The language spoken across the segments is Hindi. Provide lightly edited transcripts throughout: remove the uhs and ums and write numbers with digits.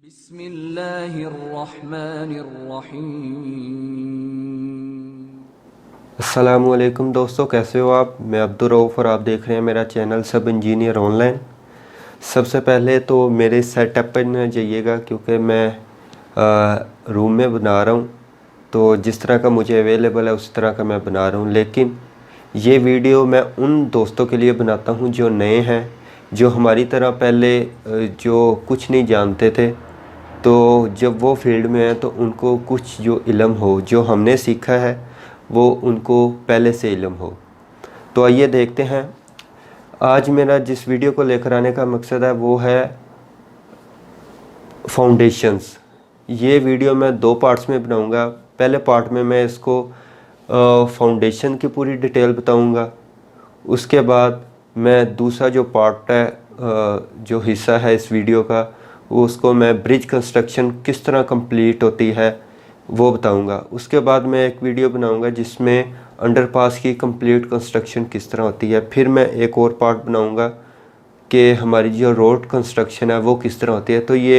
अस्सलामुअलैकुम दोस्तों, कैसे हो आप। मैं अब्दुल रऊफ़ और आप देख रहे हैं मेरा चैनल सब इंजीनियर ऑनलाइन। सबसे पहले तो मेरे सेटअप पर न जाइएगा क्योंकि मैं रूम में बना रहा हूँ, तो जिस तरह का मुझे अवेलेबल है उस तरह का मैं बना रहा हूँ। लेकिन ये वीडियो मैं उन दोस्तों के लिए बनाता हूँ जो नए हैं, जो हमारी तरह पहले जो कुछ नहीं जानते थे, तो जब वो फील्ड में हैं तो उनको कुछ जो इल्म हो, जो हमने सीखा है वो उनको पहले से इल्म हो। तो आइए देखते हैं। आज मेरा जिस वीडियो को लेकर आने का मकसद है वो है फाउंडेशंस। ये वीडियो मैं दो पार्ट्स में बनाऊंगा। पहले पार्ट में मैं इसको फाउंडेशन की पूरी डिटेल बताऊंगा। उसके बाद मैं दूसरा जो पार्ट है, जो हिस्सा है इस वीडियो का, उसको मैं ब्रिज कंस्ट्रक्शन किस तरह कंप्लीट होती है वो बताऊंगा। उसके बाद मैं एक वीडियो बनाऊंगा जिसमें अंडरपास की कंप्लीट कंस्ट्रक्शन किस तरह होती है। फिर मैं एक और पार्ट बनाऊंगा कि हमारी जो रोड कंस्ट्रक्शन है वो किस तरह होती है। तो ये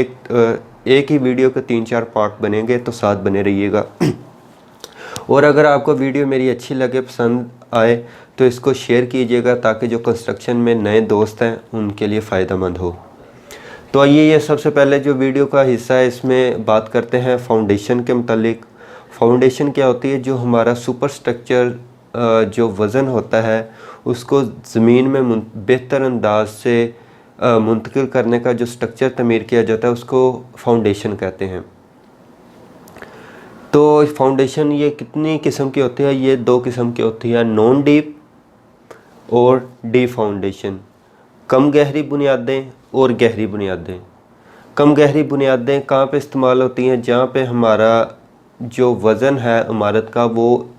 एक ही वीडियो के 3-4 पार्ट बनेंगे, तो साथ बने रहिएगा। और अगर आपको वीडियो मेरी अच्छी लगे, पसंद आए, तो इसको शेयर कीजिएगा ताकि जो कंस्ट्रक्शन में नए दोस्त हैं उनके लिए फ़ायदेमंद हो। तो आइए, ये सबसे पहले जो वीडियो का हिस्सा है इसमें बात करते हैं फाउंडेशन के मुतालिक। फाउंडेशन क्या होती है? जो हमारा सुपर स्ट्रक्चर जो वज़न होता है उसको ज़मीन में बेहतर अंदाज से मुंतकिल करने का जो स्ट्रक्चर तमीर किया जाता है उसको फाउंडेशन कहते हैं। तो फाउंडेशन ये कितनी किस्म की होती है? ये 2 किस्म की होती है, नॉन डीप और डीप फाउंडेशन। कम गहरी बुनियादें और गहरी बुनियादें। कम गहरी बुनियादें कहाँ पे इस्तेमाल होती हैं? जहाँ पे हमारा जो वज़न है इमारत का वो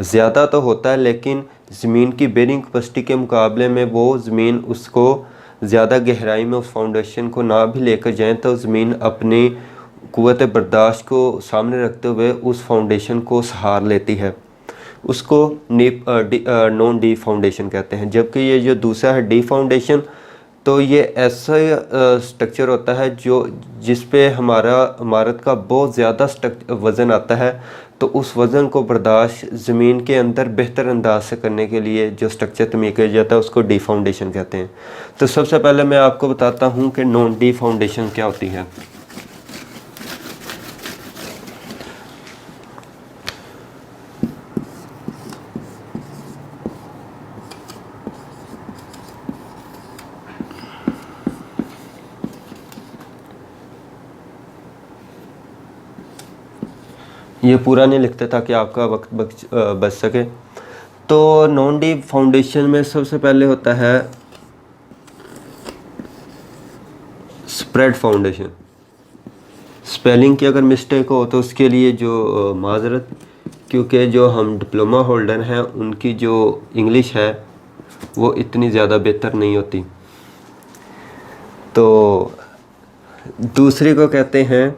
ज़्यादा तो होता है, लेकिन ज़मीन की बेरिंग कैपेसिटी के मुकाबले में वो ज़मीन उसको ज़्यादा गहराई में उस फाउंडेशन को ना भी लेकर जाएं तो ज़मीन अपनी क़ुव्वत बर्दाश्त को सामने रखते हुए उस फाउंडेशन को सहार लेती है। उसको नॉन डीप फाउंडेशन कहते हैं। जबकि ये जो दूसरा है डीप फाउंडेशन, तो ये ऐसा स्ट्रक्चर होता है जो जिस पे हमारा इमारत का बहुत ज़्यादा वज़न आता है, तो उस वज़न को बर्दाश्त ज़मीन के अंदर बेहतर अंदाज से करने के लिए जो स्ट्रक्चर तमीर किया जाता है उसको डीप फाउंडेशन कहते हैं। तो सबसे पहले मैं आपको बताता हूँ कि नॉन डीप फाउंडेशन क्या होती है। ये पूरा नहीं लिखते ताकि आपका वक्त बच सके। तो नॉन डीप फाउंडेशन में सबसे पहले होता है स्प्रेड फाउंडेशन। स्पेलिंग की अगर मिस्टेक हो तो उसके लिए जो माजरत, क्योंकि जो हम डिप्लोमा होल्डर हैं उनकी जो इंग्लिश है वो इतनी ज़्यादा बेहतर नहीं होती। तो दूसरे को कहते हैं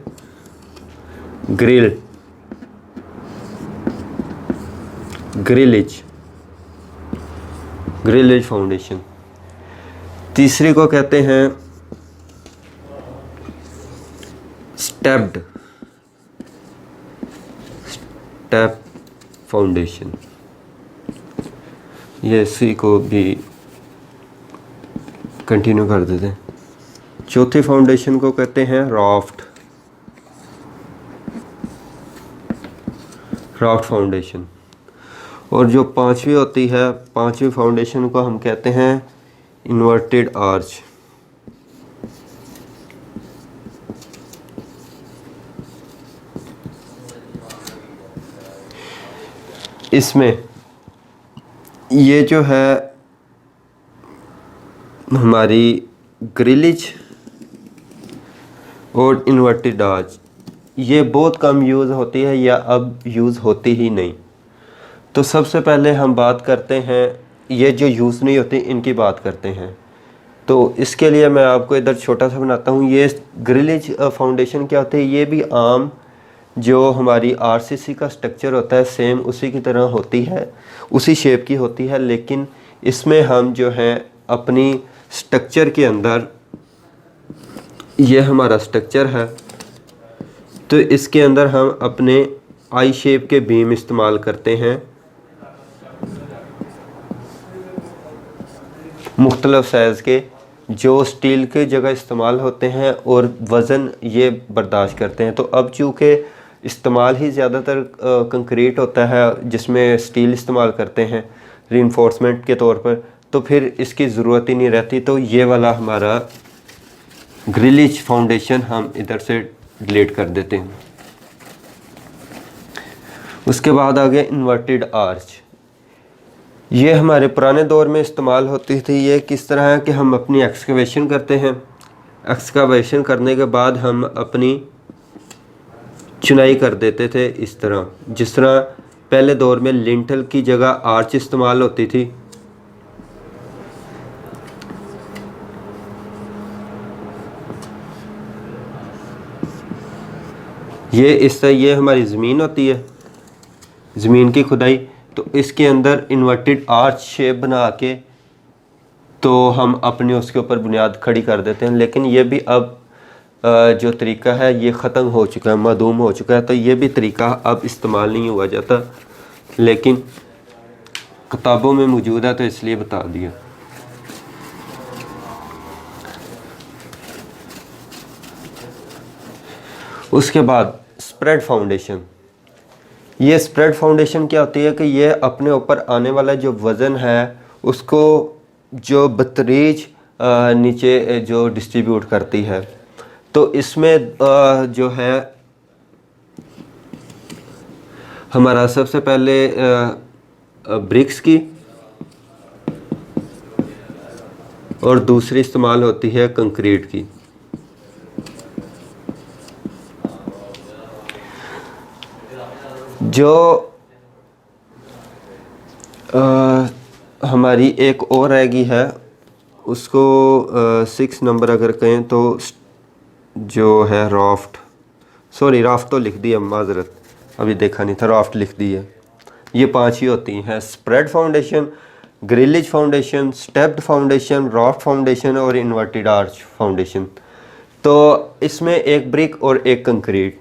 ग्रिलेज फाउंडेशन। तीसरे को कहते हैं स्टेप फाउंडेशन। ये इसी को भी कंटिन्यू कर देते हैं। चौथी फाउंडेशन को कहते हैं राफ्ट फाउंडेशन। और जो पांचवी होती है, पांचवी फाउंडेशन को हम कहते हैं इन्वर्टेड आर्च। इसमें ये जो है हमारी ग्रिलेज और इन्वर्टेड आर्च ये बहुत कम यूज़ होती है या अब यूज़ होती ही नहीं। तो सबसे पहले हम बात करते हैं ये जो यूज़ नहीं होती इनकी बात करते हैं। तो इसके लिए मैं आपको इधर छोटा सा बनाता हूँ। ये ग्रिलेज फाउंडेशन क्या होती है? ये भी आम जो हमारी आरसीसी का स्ट्रक्चर होता है सेम उसी की तरह होती है, उसी शेप की होती है, लेकिन इसमें हम जो है अपनी स्ट्रक्चर के अंदर, ये हमारा स्ट्रक्चर है, तो इसके अंदर हम अपने आई शेप के बीम इस्तेमाल करते हैं, मुख्तलिफ साइज़ के, जो स्टील के जगह इस्तेमाल होते हैं और वज़न ये बर्दाश्त करते हैं। तो अब चूँकि इस्तेमाल ही ज़्यादातर कंक्रीट होता है जिसमें स्टील इस्तेमाल करते हैं रीइंफोर्समेंट के तौर पर, तो फिर इसकी ज़रूरत ही नहीं रहती। तो ये वाला हमारा ग्रिलिच फाउंडेशन हम इधर से डिलीट कर देते हैं। उसके बाद आ गया इन्वर्टेड आर्च। ये हमारे पुराने दौर में इस्तेमाल होती थी। ये किस तरह है कि हम अपनी एक्सकवेशन करते हैं, एक्सकवेशन करने के बाद हम अपनी चुनाई कर देते थे इस तरह, जिस तरह पहले दौर में लिंटल की जगह आर्च इस्तेमाल होती थी। ये इस तरह ये हमारी ज़मीन होती है, ज़मीन की खुदाई, तो इसके अंदर इन्वर्टेड आर्च शेप बना के तो हम अपने उसके ऊपर बुनियाद खड़ी कर देते हैं। लेकिन ये भी अब जो तरीका है ये ख़त्म हो चुका है, मादूम हो चुका है। तो ये भी तरीका अब इस्तेमाल नहीं हुआ जाता, लेकिन किताबों में मौजूद है तो इसलिए बता दिया। उसके बाद स्प्रेड फाउंडेशन। ये स्प्रेड फाउंडेशन क्या होती है कि ये अपने ऊपर आने वाला जो वज़न है उसको जो बतरीज नीचे जो डिस्ट्रीब्यूट करती है। तो इसमें जो है हमारा सबसे पहले ब्रिक्स की और दूसरी इस्तेमाल होती है कंक्रीट की। जो हमारी एक और रहेगी है उसको 6 नंबर अगर कहें तो जो है राफ्ट, सॉरी राफ्ट तो लिख दिया, माजरत अभी देखा नहीं था, राफ्ट लिख दी है। ये 5 ही होती हैं: spread foundation, grillage foundation, stepped foundation, raft foundation और इन्वर्टेड आर्च फाउंडेशन। तो इसमें एक ब्रिक और एक कंक्रीट,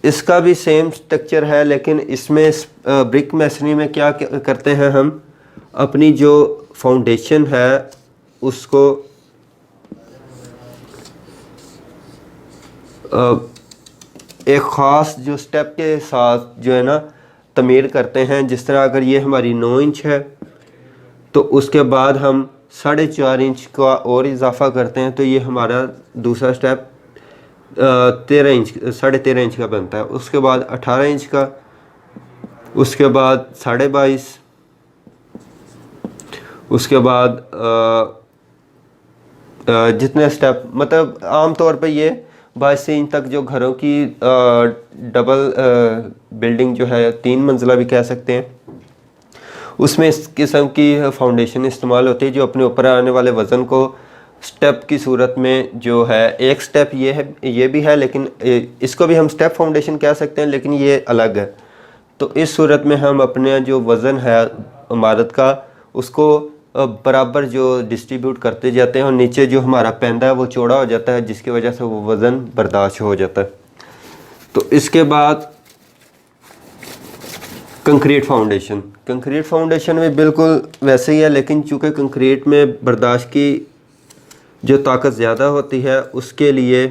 इसका भी सेम स्ट्रक्चर है, लेकिन इसमें ब्रिक मेसनरी में क्या करते हैं, हम अपनी जो फाउंडेशन है उसको एक ख़ास जो स्टेप के साथ जो है ना तमीर करते हैं। जिस तरह अगर ये हमारी 9 इंच है तो उसके बाद हम 4.5 इंच का और इजाफा करते हैं, तो ये हमारा दूसरा स्टेप 13 इंच 13.5 इंच का बनता है। उसके बाद 18 इंच का, उसके बाद 22.5, उसके बाद जितने स्टेप, मतलब आम तौर पे ये 22 इंच तक जो घरों की डबल बिल्डिंग जो है 3 मंजिला भी कह सकते हैं, उसमें इस किस्म की फाउंडेशन इस्तेमाल होती है जो अपने ऊपर आने वाले वज़न को स्टेप की सूरत में जो है, एक स्टेप ये है, ये भी है, लेकिन इसको भी हम स्टेप फाउंडेशन कह सकते हैं, लेकिन ये अलग है। तो इस सूरत में हम अपने जो वज़न है इमारत का उसको बराबर जो डिस्ट्रीब्यूट करते जाते हैं और नीचे जो हमारा पैंदा है वो चौड़ा हो जाता है, जिसकी वजह से वो वज़न बर्दाश्त हो जाता है। तो इसके बाद कंक्रीट फाउंडेशन। कंक्रीट फाउंडेशन में बिल्कुल वैसे ही है, लेकिन चूँकि कंक्रीट में बर्दाश्त की जो ताकत ज़्यादा होती है उसके लिए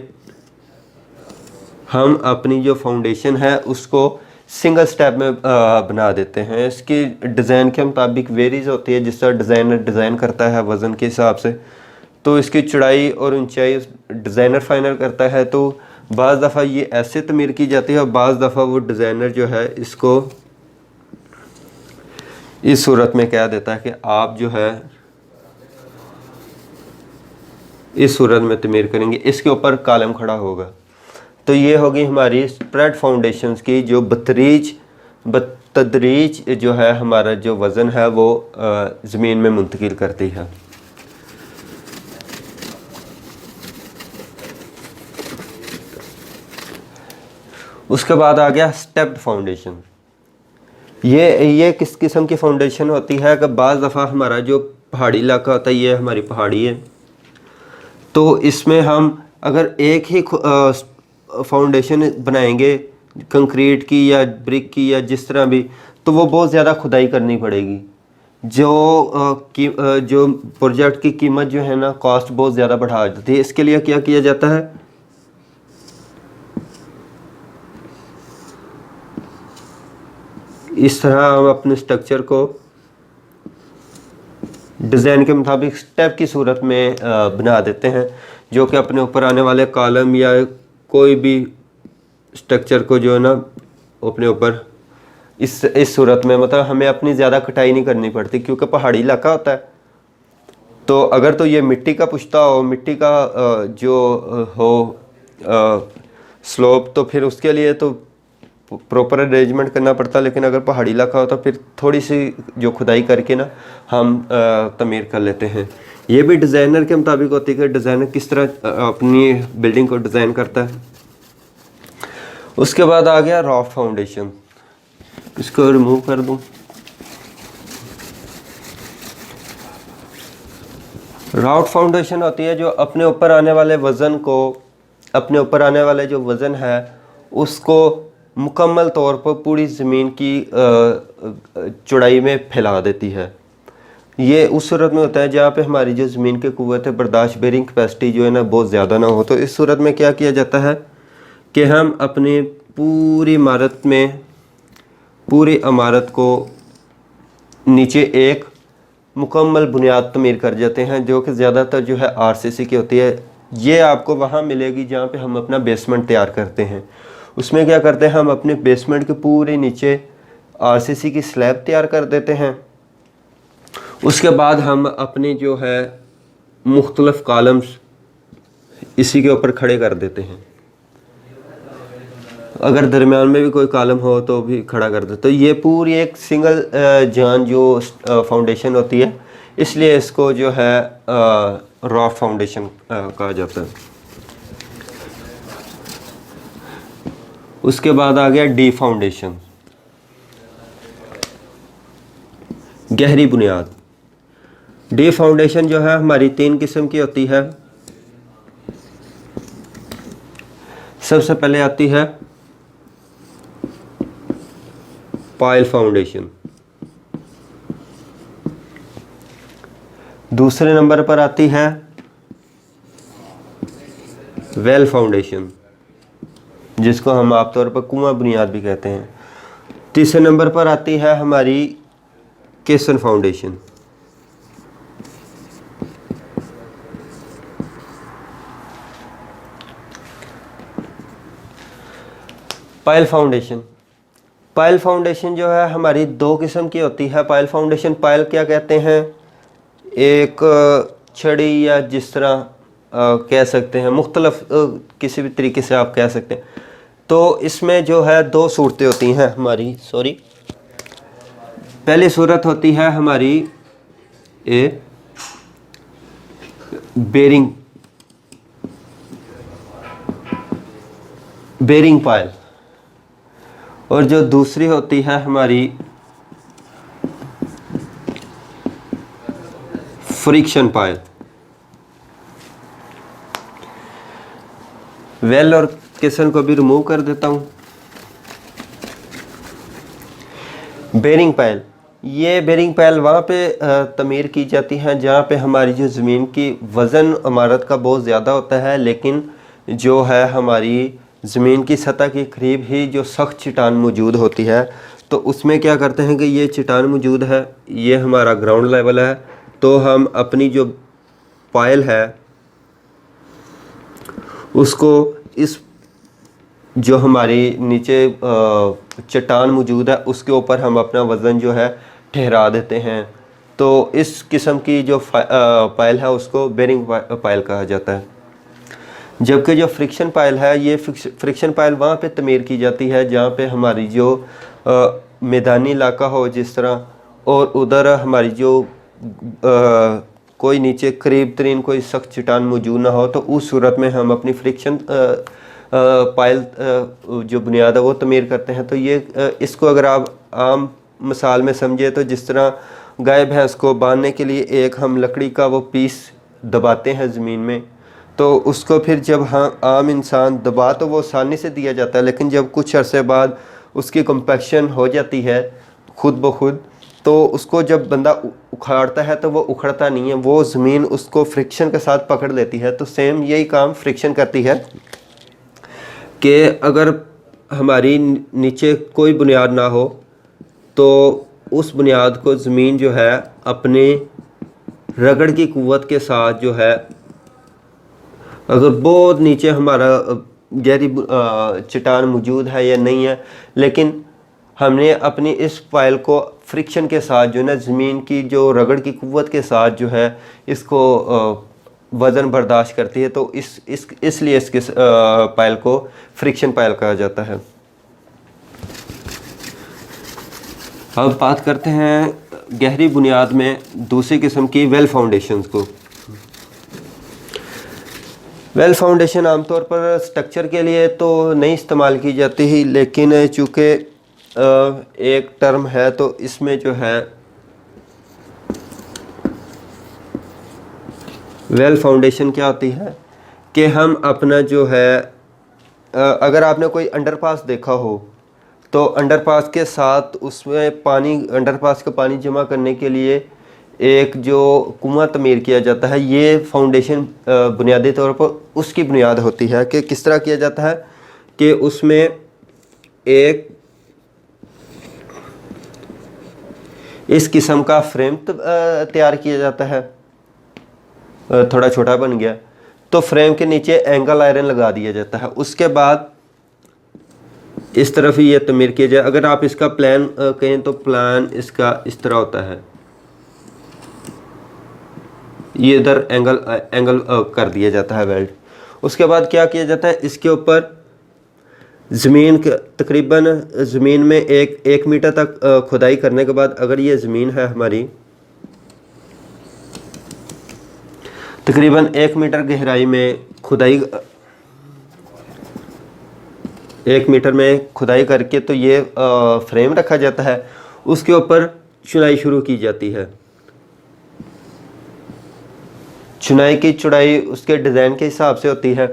हम अपनी जो फाउंडेशन है उसको सिंगल स्टेप में बना देते हैं। इसकी डिज़ाइन के मुताबिक वेरीज होती है, जिस तरह डिज़ाइनर डिज़ाइन करता है वज़न के हिसाब से, तो इसकी चौड़ाई और ऊंचाई डिज़ाइनर फाइनल करता है। तो बाज़ दफ़ा ये ऐसे तमीर की जाती है और बाज़ दफ़ा वो डिज़ाइनर जो है इसको इस सूरत में कह देता है कि आप जो है इस सूरत में तमीर करेंगे, इसके ऊपर कॉलम खड़ा होगा। तो ये होगी हमारी स्प्रेड फाउंडेशंस की जो बतदरीज जो है हमारा जो वज़न है वो ज़मीन में मुंतकिल करती है। उसके बाद आ गया स्टेप्ड फाउंडेशन। ये किस किस्म की फाउंडेशन होती है कि बाज़ दफ़ा हमारा जो पहाड़ी इलाका होता है, ये हमारी पहाड़ी है, तो इसमें हम अगर एक ही फाउंडेशन बनाएंगे कंक्रीट की या ब्रिक की या जिस तरह भी, तो वो बहुत ज़्यादा खुदाई करनी पड़ेगी। जो प्रोजेक्ट की कीमत जो है ना, कॉस्ट बहुत ज़्यादा बढ़ा देती है। इसके लिए क्या किया जाता है, इस तरह हम अपने स्ट्रक्चर को डिज़ाइन के मुताबिक स्टेप की सूरत में बना देते हैं, जो कि अपने ऊपर आने वाले कॉलम या कोई भी स्ट्रक्चर को जो है ना अपने ऊपर इस सूरत में, मतलब हमें अपनी ज़्यादा कटाई नहीं करनी पड़ती, क्योंकि पहाड़ी इलाका होता है। तो अगर तो ये मिट्टी का पुश्ता हो, मिट्टी का जो हो स्लोप, तो फिर उसके लिए तो प्रॉपर अरेंजमेंट करना पड़ता है। लेकिन अगर पहाड़ी इलाका हो तो फिर थोड़ी सी जो खुदाई करके ना हम तमीर कर लेते हैं। ये भी डिज़ाइनर के मुताबिक होती है कि डिज़ाइनर किस तरह अपनी बिल्डिंग को डिज़ाइन करता है। उसके बाद आ गया रॉ फाउंडेशन, इसको रिमूव कर दूं। राउट फाउंडेशन होती है जो अपने ऊपर आने वाले वज़न को, अपने ऊपर आने वाले जो वज़न है उसको मुकम्मल तौर पर पूरी ज़मीन की चौड़ाई में फैला देती है। ये उस सूरत में होता है जहाँ पे हमारी जो ज़मीन की क़ुव्वत बर्दाश्त बेरिंग कैपेसिटी जो है ना बहुत ज़्यादा ना हो। तो इस सूरत में क्या किया जाता है कि हम अपनी पूरी इमारत को नीचे एक मुकम्मल बुनियाद तमीर कर जाते हैं, जो कि ज़्यादातर जो है आरसीसी की होती है। ये आपको वहाँ मिलेगी जहाँ पे हम अपना बेसमेंट तैयार करते हैं। उसमें क्या करते हैं, हम अपने बेसमेंट के पूरे नीचे आरसीसी की स्लैब तैयार कर देते हैं। उसके बाद हम अपने जो है मुख्तलिफ कॉलम्स इसी के ऊपर खड़े कर देते हैं। अगर दरमियान में भी कोई कॉलम हो तो भी खड़ा कर दे। तो ये पूरी एक सिंगल जान जो फाउंडेशन होती है, इसलिए इसको जो है रॉ फाउंडेशन कहा जाता है। उसके बाद आ गया डी फाउंडेशन, गहरी बुनियाद। डी फाउंडेशन जो है हमारी 3 किस्म की होती है। सबसे पहले आती है पाइल फाउंडेशन, दूसरे नंबर पर आती है वेल फाउंडेशन, जिसको हम आमतौर पर कुआं बुनियाद भी कहते हैं। तीसरे नंबर पर आती है हमारी केसन foundation. Pile foundation, pile foundation जो है हमारी 2 किस्म की होती है। पाइल फाउंडेशन, पाइल क्या कहते हैं, एक छड़ी या जिस तरह कह सकते हैं, मुख्तलफ किसी भी तरीके से आप कह सकते हैं। तो इसमें जो है 2 सूरतें होती हैं हमारी, पहली सूरत होती है हमारी बेरिंग पाइल, और जो दूसरी होती है हमारी फ्रिक्शन पाइल। वेल और केसन को भी रिमूव कर देता हूं। बेरिंग पाइल, ये बेरिंग पाइल वहाँ पे तमीर की जाती है जहाँ पे हमारी जो ज़मीन की वज़न इमारत का बहुत ज़्यादा होता है, लेकिन जो है हमारी ज़मीन की सतह के करीब ही जो सख्त चट्टान मौजूद होती है। तो उसमें क्या करते हैं कि ये चट्टान मौजूद है, ये हमारा ग्राउंड लेवल है, तो हम अपनी जो पाइल है उसको इस जो हमारी नीचे चट्टान मौजूद है उसके ऊपर हम अपना वज़न जो है ठहरा देते हैं। तो इस किस्म की जो पाइल है उसको बेरिंग पाइल कहा जाता है। जबकि जो फ्रिक्शन पाइल है, ये फ्रिक्शन पाइल वहाँ पे तमीर की जाती है जहाँ पे हमारी जो मैदानी इलाका हो जिस तरह, और उधर हमारी जो कोई नीचे करीब तरीन कोई सख्त चट्टान मौजूद ना हो, तो उस सूरत में हम अपनी फ्रिक्शन पाइल जो बुनियाद है वो तमीर करते हैं। तो ये इसको अगर आप आम मिसाल में समझे तो जिस तरह गाय भैंस को बांधने के लिए एक हम लकड़ी का वो पीस दबाते हैं ज़मीन में, तो उसको फिर जब हाँ आम इंसान दबा तो वो आसानी से दिया जाता है, लेकिन जब कुछ अरसे बाद उसकी कम्पैक्शन हो जाती है खुद ब खुद, तो उसको जब बंदा उखाड़ता है तो वो उखड़ता नहीं है, वो ज़मीन उसको फ्रिक्शन के साथ पकड़ लेती है। तो सेम यही काम फ्रिक्शन करती है कि अगर हमारी नीचे कोई बुनियाद ना हो तो उस बुनियाद को ज़मीन जो है अपने रगड़ की क़ुव्वत के साथ जो है, अगर बहुत नीचे हमारा गहरी चट्टान मौजूद है या नहीं है, लेकिन हमने अपनी इस फाइल को फ्रिक्शन के साथ जो है ना, ज़मीन की जो रगड़ की क़ुव्वत के साथ जो है इसको वज़न बर्दाश्त करती है, तो इसलिए इसके पाइल को फ्रिक्शन पाइल कहा जाता है। अब बात करते हैं गहरी बुनियाद में दूसरी किस्म की वेल फाउंडेशंस को। वेल फाउंडेशन आमतौर पर स्ट्रक्चर के लिए तो नहीं इस्तेमाल की जाती ही, लेकिन चूँकि एक टर्म है तो इसमें जो है वेल फाउंडेशन क्या होती है कि हम अपना जो है अगर आपने कोई अंडरपास देखा हो तो अंडरपास के साथ उसमें पानी, अंडरपास का पानी जमा करने के लिए एक जो कुआं तमीर किया जाता है, ये फाउंडेशन बुनियादी तौर पर उसकी बुनियाद होती है कि किस तरह किया जाता है कि उसमें एक इस किस्म का फ्रेम तैयार किया जाता है, थोड़ा छोटा बन गया, तो फ्रेम के नीचे एंगल आयरन लगा दिया जाता है। उसके बाद इस तरफ ही ये तमीर किया जाए। अगर आप इसका प्लान कहें तो प्लान इसका इस तरह होता है, ये इधर एंगल कर दिया जाता है वेल्ड। उसके बाद क्या किया जाता है, इसके ऊपर ज़मीन तकरीबन ज़मीन में एक मीटर तक खुदाई करने के बाद, अगर ये ज़मीन है हमारी तकरीबन 1 मीटर गहराई में खुदाई, 1 मीटर में खुदाई करके तो ये फ्रेम रखा जाता है। उसके ऊपर चुनाई शुरू की जाती है। चुनाई की चौड़ाई उसके डिज़ाइन के हिसाब से होती है।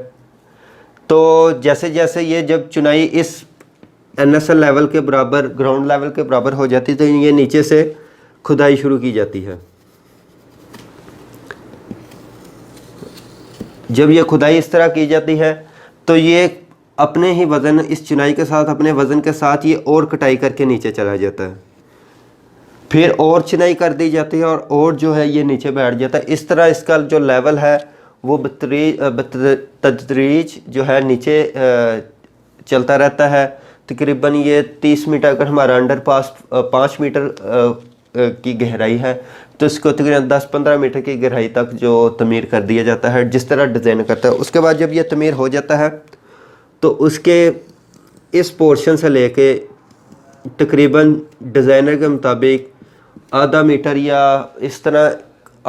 तो जैसे जैसे ये जब चुनाई इस NSL लेवल के बराबर, ग्राउंड लेवल के बराबर हो जाती है, तो ये नीचे से खुदाई शुरू की जाती है। जब ये खुदाई इस तरह की जाती है तो ये अपने ही वज़न, इस चुनाई के साथ अपने वज़न के साथ ये और कटाई करके नीचे चला जाता है, फिर और चुनाई कर दी जाती है और जो है ये नीचे बैठ जाता है। इस तरह इसका जो लेवल है वो तदरीज जो है नीचे चलता रहता है। तकरीबन ये 30 मीटर, अगर हमारा अंडरपास 5 मीटर की गहराई है तो इसको तकरीबन 10-15 मीटर की गहराई तक जो तमीर कर दिया जाता है, जिस तरह डिज़ाइन करता है। उसके बाद जब ये तमीर हो जाता है तो उसके इस पोर्शन से लेके तकरीबन डिज़ाइनर के मुताबिक आधा मीटर या इस तरह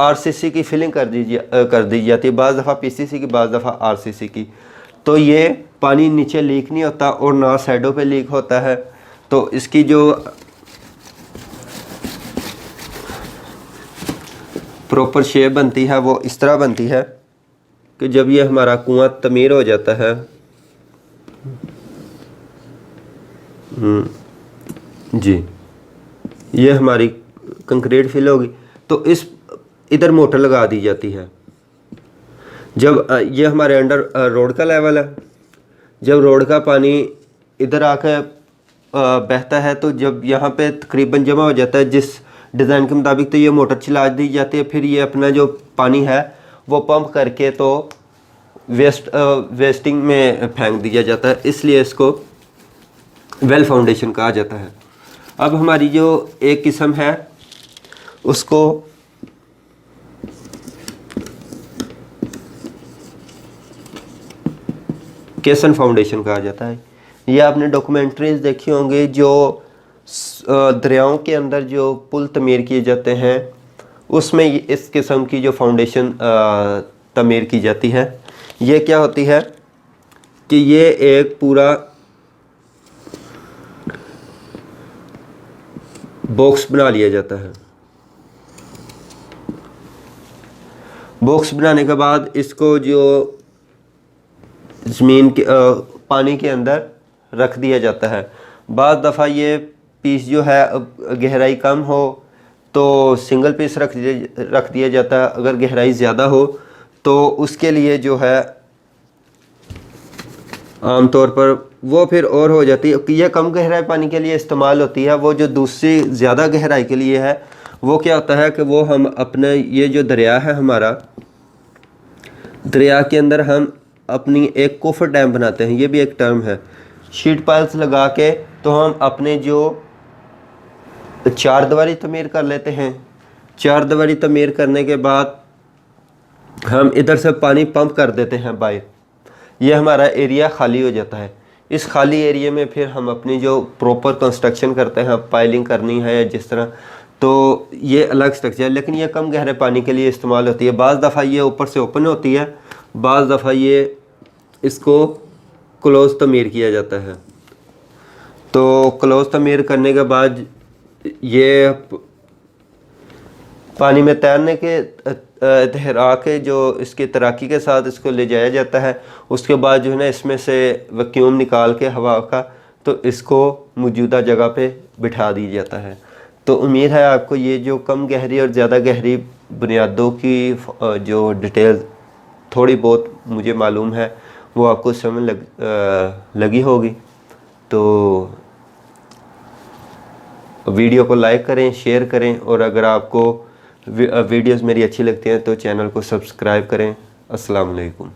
RCC की फिलिंग कर दी जाती है, बाज़ दफ़ा PCC की, बाज़ दफ़ा RCC की। तो ये पानी नीचे लीक नहीं होता और ना साइडों पे लीक होता है। तो इसकी जो प्रॉपर शेप बनती है वो इस तरह बनती है कि जब ये हमारा कुआं तमीर हो जाता है, जी, ये हमारी कंक्रीट फिल होगी, तो इस इधर मोटर लगा दी जाती है। जब ये हमारे अंडर रोड का लेवल है, जब रोड का पानी इधर आकर बहता है तो जब यहाँ पे तकरीबन जमा हो जाता है जिस डिज़ाइन के मुताबिक, तो ये मोटर चला दी जाती है। फिर ये अपना जो पानी है वो पंप करके तो वेस्टिंग में फेंक दिया जाता है, इसलिए इसको वेल फाउंडेशन कहा जाता है। अब हमारी जो एक किस्म है उसको केसन फाउंडेशन कहा जाता है। ये आपने डॉक्यूमेंट्रीज देखी होंगी, जो दरियाओं के अंदर जो पुल तमीर किए जाते हैं उसमें इस किस्म की जो फाउंडेशन तमीर की जाती है। ये क्या होती है कि ये एक पूरा बॉक्स बना लिया जाता है। बॉक्स बनाने के बाद इसको जो ज़मीन के पानी के अंदर रख दिया जाता है। बाज़ दफ़ा ये पीस जो है गहराई कम हो तो सिंगल पीस रख दिया जाता है। अगर गहराई ज़्यादा हो तो उसके लिए जो है आम तौर पर वो फिर और हो जाती है कि यह कम गहराई पानी के लिए इस्तेमाल होती है। वो जो दूसरी ज़्यादा गहराई के लिए है वो क्या होता है कि वो हम अपने ये जो दरिया है हमारा, दरिया के अंदर हम अपनी एक कोफर डैम बनाते हैं, ये भी एक टर्म है। शीट पाइल्स लगा के तो हम अपने जो चार दीवारी तमीर कर लेते हैं। चार दीवारी तमीर करने के बाद हम इधर से पानी पंप कर देते हैं बाहर, ये हमारा एरिया खाली हो जाता है। इस खाली एरिया में फिर हम अपनी जो प्रॉपर कंस्ट्रक्शन करते हैं, पाइलिंग करनी है या जिस तरह, तो ये अलग स्ट्रक्चर है, लेकिन ये कम गहरे पानी के लिए इस्तेमाल होती है। बाज़ दफ़ा ये ऊपर से ओपन होती है, बाज़ दफ़ा ये इसको क्लोज़ तमीर किया जाता है। तो क्लोज़ तमीर करने के बाद ये पानी में तैरने के तैरा के जो इसकी तैराकी के साथ इसको ले जाया जाता है। उसके बाद जो है ना इसमें से वैक्यूम निकाल के हवा का तो इसको मौजूदा जगह पे बिठा दिया जाता है। तो उम्मीद है आपको ये जो कम गहरी और ज़्यादा गहरी बुनियादों की जो डिटेल थोड़ी बहुत मुझे मालूम है वो आपको समझ लगी होगी। तो वीडियो को लाइक करें, शेयर करें, और अगर आपको वीडियोस मेरी अच्छी लगती हैं तो चैनल को सब्सक्राइब करें। अस्सलाम वालेकुम।